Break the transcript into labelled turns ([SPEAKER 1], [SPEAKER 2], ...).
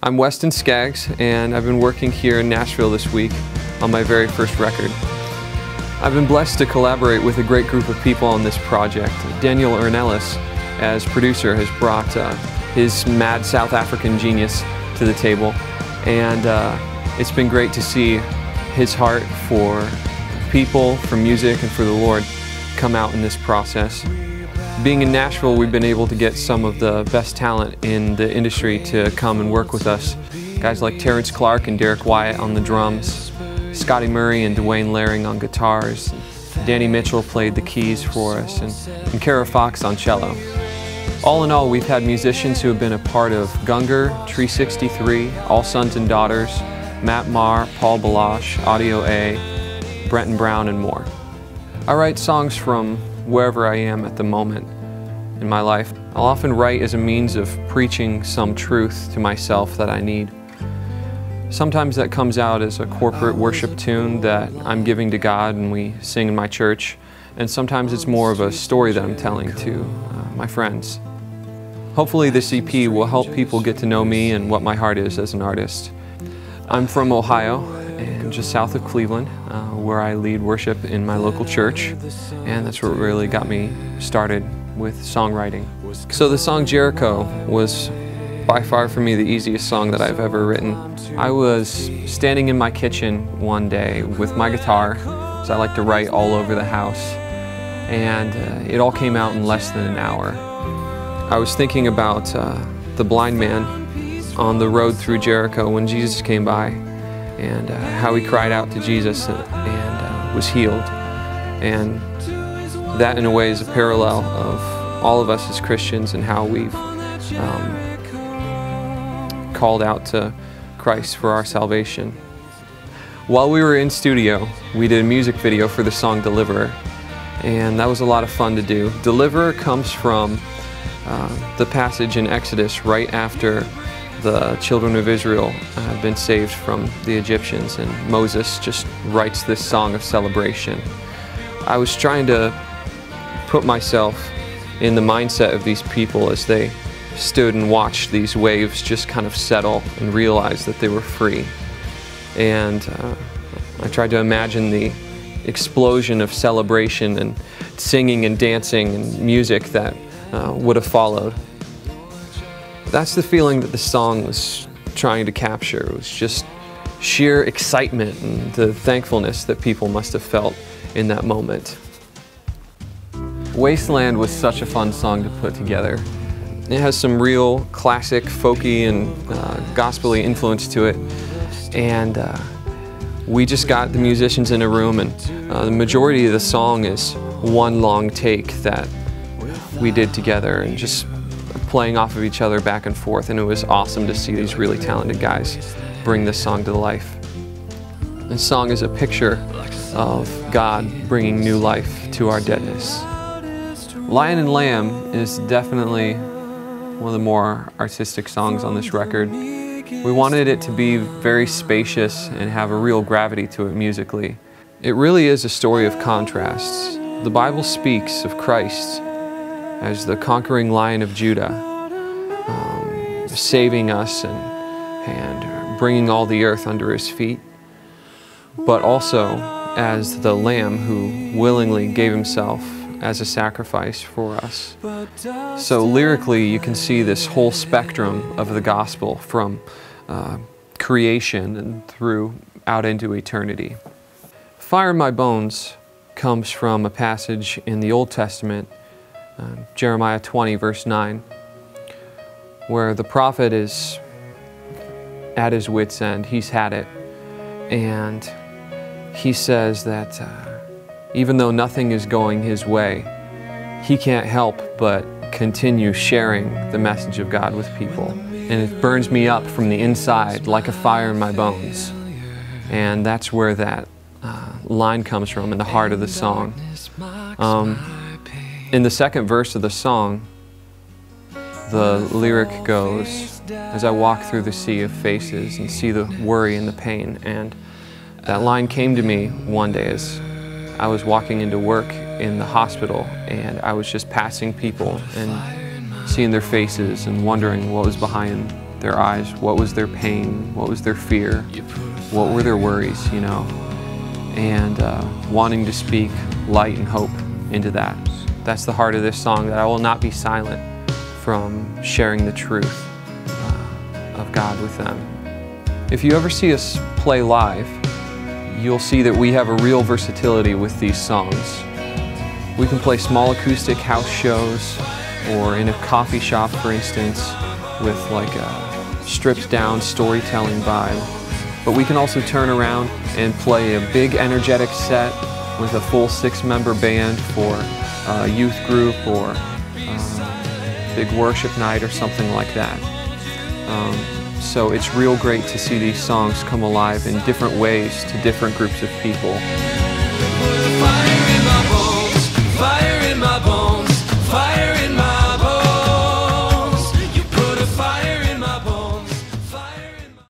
[SPEAKER 1] I'm Weston Skaggs, and I've been working here in Nashville this week on my very first record. I've been blessed to collaborate with a great group of people on this project. Daniel Ornelas, as producer, has brought his mad South African genius to the table, and it's been great to see his heart for people, for music, and for the Lord come out in this process. Being in Nashville, we've been able to get some of the best talent in the industry to come and work with us. Guys like Terrence Clark and Derek Wyatt on the drums, Scotty Murray and Dwayne Laring on guitars, Danny Mitchell played the keys for us, and Kara Fox on cello. All in all, we've had musicians who have been a part of Gunger, Tree 63, All Sons and Daughters, Matt Maher, Paul Balash, Audio A, Brenton Brown, and more. I write songs from wherever I am at the moment in my life. I'll often write as a means of preaching some truth to myself that I need. Sometimes that comes out as a corporate worship tune that I'm giving to God and we sing in my church, and sometimes it's more of a story that I'm telling to my friends. Hopefully this EP will help people get to know me and what my heart is as an artist. I'm from Ohio, and just south of Cleveland, where I lead worship in my local church, and that's what really got me started with songwriting. So the song Jericho was by far for me the easiest song that I've ever written. I was standing in my kitchen one day with my guitar, because I like to write all over the house, and it all came out in less than an hour. I was thinking about the blind man on the road through Jericho when Jesus came by, and how he cried out to Jesus and was healed. And that in a way is a parallel of all of us as Christians and how we've called out to Christ for our salvation. While we were in studio, we did a music video for the song Deliverer, and that was a lot of fun to do. Deliverer comes from the passage in Exodus right after the children of Israel have been saved from the Egyptians, and Moses just writes this song of celebration. I was trying to put myself in the mindset of these people as they stood and watched these waves just kind of settle and realize that they were free. And I tried to imagine the explosion of celebration and singing and dancing and music that would have followed. That's the feeling that the song was trying to capture. It was just sheer excitement and the thankfulness that people must have felt in that moment. Wasteland was such a fun song to put together. It has some real classic folky and gospel-y influence to it, and we just got the musicians in a room, and the majority of the song is one long take that we did together and just playing off of each other back and forth, and it was awesome to see these really talented guys bring this song to life. This song is a picture of God bringing new life to our deadness. Lion and Lamb is definitely one of the more artistic songs on this record. We wanted it to be very spacious and have a real gravity to it musically. It really is a story of contrasts. The Bible speaks of Christ as the conquering Lion of Judah, saving us and bringing all the earth under his feet, but also as the Lamb who willingly gave himself as a sacrifice for us. So lyrically, you can see this whole spectrum of the gospel from creation and through out into eternity. Fire in My Bones comes from a passage in the Old Testament, Jeremiah 20, verse 9, where the prophet is at his wit's end. He's had it, and he says that even though nothing is going his way, he can't help but continue sharing the message of God with people. And it burns me up from the inside like a fire in my bones. And that's where that line comes from, in the heart of the song. In the second verse of the song, the lyric goes, "As I walk through the sea of faces and see the worry and the pain." And that line came to me one day as I was walking into work in the hospital, and I was just passing people and seeing their faces and wondering what was behind their eyes, what was their pain, what was their fear, what were their worries, you know, and wanting to speak light and hope into that. That's the heart of this song, that I will not be silent from sharing the truth of God with them. If you ever see us play live, you'll see that we have a real versatility with these songs. We can play small acoustic house shows, or in a coffee shop, for instance, with like a stripped down storytelling vibe. But we can also turn around and play a big energetic set with a full 6-member band for a youth group or big worship night or something like that. So it's real great to see these songs come alive in different ways to different groups of people.